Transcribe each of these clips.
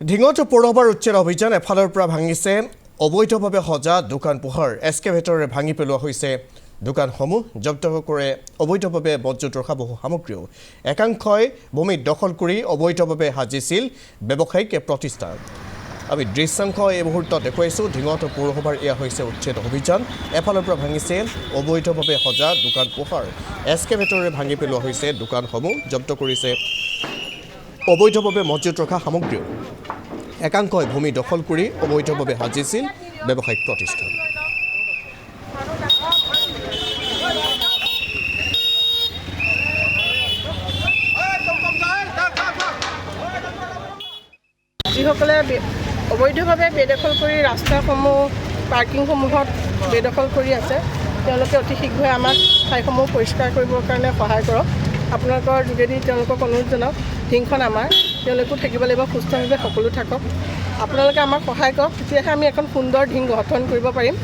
ঢিঙত পৌৰসভাৰ উচ্ছেদ অভিযান এফালৰ পৰা ভাঙিছে অবৈধভাৱে সজা দোকান পোহাৰ এস্কেভেটৰে ভাঙি পেলোৱা হৈছে দোকানসমূহ জব্দ কৰে অবৈধভাৱে মজুত ৰখা বহু সামগ্ৰীও একাংশই ভূমি দখল কৰি অবৈধভাৱে সাজিছিল ব্যৱসায়িক প্ৰতিষ্ঠান আমি দৃশ্যাংশ এই মুহূৰ্তত দেখুৱাইছোঁ ঢিঙত পৌৰসভাৰ এয়া হৈছে উচ্ছেদ অভিযান এফালৰ পৰা ভাঙিছে অবৈধভাৱে সজা দোকান পোহাৰ এস্কেভেটৰে ভাঙি পেলোৱা হৈছে দোকানসমূহ জব্দ কৰিছে অবৈধভাৱে মজুত ৰখা সামগ্ৰীও একাংশই ভূমি দখল কৰি অবৈধভাৱে সাজিছিল ব্যৱসায়িক প্ৰতিষ্ঠান যিসকলে অবৈধভাৱে বেদখল কৰি ৰাস্তাসমূহ পাৰ্কিংসমূহত বেদখল কৰি আছে তেওঁলোকে অতি শীঘ্ৰে আমাক ঠাইসমূহ পৰিষ্কাৰ কৰিবৰ কাৰণে সহায় কৰক আপোনালোকৰ যোগেদি তেওঁলোকক অনুৰোধ জনাওক ঢিংখন আমাৰ তেওঁলোকো থাকিব লাগিব সুস্থভাৱে সকলো থাকক আপোনালোকে আমাক সহায় কৰক তেতিয়াহে আমি এখন সুন্দৰ ঢিং গঠন কৰিব পাৰিম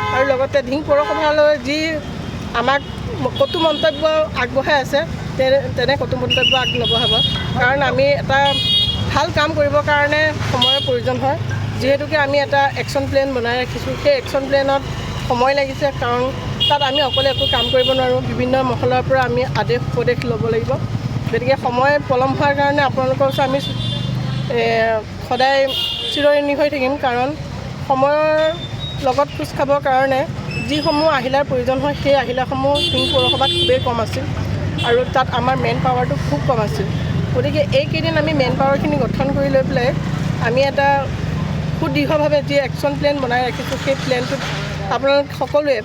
আৰু লগতে ঢিং পৌৰসভালৈ যি আমাক কটু মন্তব্য আগবঢ়াই আছে তেনে কটু মন্তব্য আগ নবঢ়াব কাৰণ আমি এটা ভাল কাম কৰিবৰ কাৰণে সময়ৰ প্ৰয়োজন হয় যিহেতুকে আমি এটা একশ্যন প্লেন বনাই ৰাখিছোঁ সেই একশ্যন প্লেনত সময় লাগিছে কাৰণ তাত আমি অকলে একো কাম কৰিব নোৱাৰোঁ বিভিন্ন মহলৰ পৰা আমি আদেশ উপদেশ ল'ব লাগিব গতিকে সময় পলম হোৱাৰ কাৰণে আপোনালোকৰ ওচৰত আমি সদায় চিৰঋণী হৈ থাকিম কাৰণ সময়ৰ লগত খোজ খাবৰ কাৰণে যিসমূহ আহিলাৰ প্ৰয়োজন হয় সেই আহিলাসমূহ ঢিং পৌৰসভাত খুবেই কম আছিল আৰু তাত আমাৰ মেন পাৱাৰটো খুব কম আছিল গতিকে এইকেইদিন আমি মেন পাৱাৰখিনি গঠন কৰি লৈ পেলাই আমি এটা সুদৃঢ়ভাৱে যি একশ্যন প্লেন বনাই ৰাখিছোঁ সেই প্লেনটোত আপোনালোক সকলোৱে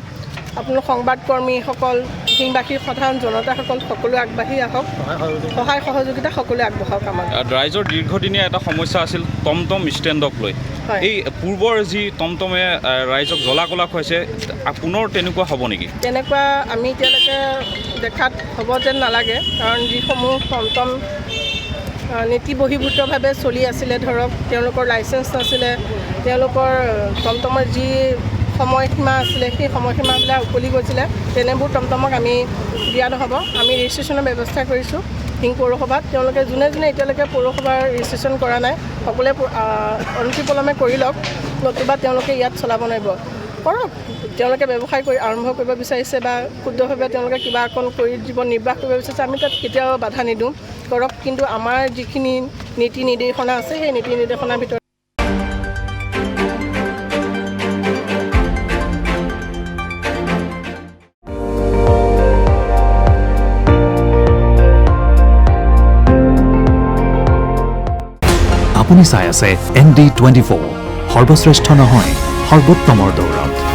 আপোনাৰ সংবাদকৰ্মীসকল ঢিংবাসীৰ সাধাৰণ জনতাসকল সকলোৱে আগবাঢ়ি আহক সহায় সহযোগিতা সকলোৱে আগবঢ়াওক আমাক ৰাইজৰ দীৰ্ঘদিনীয়া এটা সমস্যা আছিল টমটম ষ্টেণ্ডক লৈ এই পূৰ্বৰ যি টমটমে ৰাইজক জ্বলা কলা খুৱাইছে পুনৰ তেনেকুৱা হ'ব নেকি তেনেকুৱা আমি এতিয়ালৈকে দেখাত হ'ব যেন নালাগে কাৰণ যিসমূহ টমটম নীতি বহিৰ্ভূতভাৱে চলি আছিলে ধৰক তেওঁলোকৰ লাইচেঞ্চ নাছিলে তেওঁলোকৰ টমটমৰ যি সময়সীমা আছিলে সেই সময়সীমাবিলাক উকলি গৈছিলে তেনেবোৰ টমটমক আমি দিয়া নহ'ব আমি ৰেজিষ্ট্ৰেশ্যনৰ ব্যৱস্থা কৰিছোঁ ঢিং পৌৰসভাত তেওঁলোকে যোনে যোনে এতিয়ালৈকে পৌৰসভাৰ ৰেজিষ্ট্ৰেশ্যন কৰা নাই সকলোৱে অনতিপলমে কৰি লওক নতুবা তেওঁলোকে ইয়াত চলাব নোৱাৰিব কৰক তেওঁলোকে ব্যৱসায় কৰি আৰম্ভ কৰিব বিচাৰিছে বা ক্ষুদ্ৰভাৱে তেওঁলোকে কিবা অকণ কৰি জীৱন নিৰ্বাহ কৰিব বিচাৰিছে আমি তাত কেতিয়াও বাধা নিদিওঁ কৰক কিন্তু আমাৰ যিখিনি নীতি নিৰ্দেশনা আছে সেই নীতি নিৰ্দেশনাৰ ভিতৰত আপুনি চাই আছে ND24 সৰ্বশ্ৰেষ্ঠ নহয় সৰ্বোত্তমৰ দৌৰত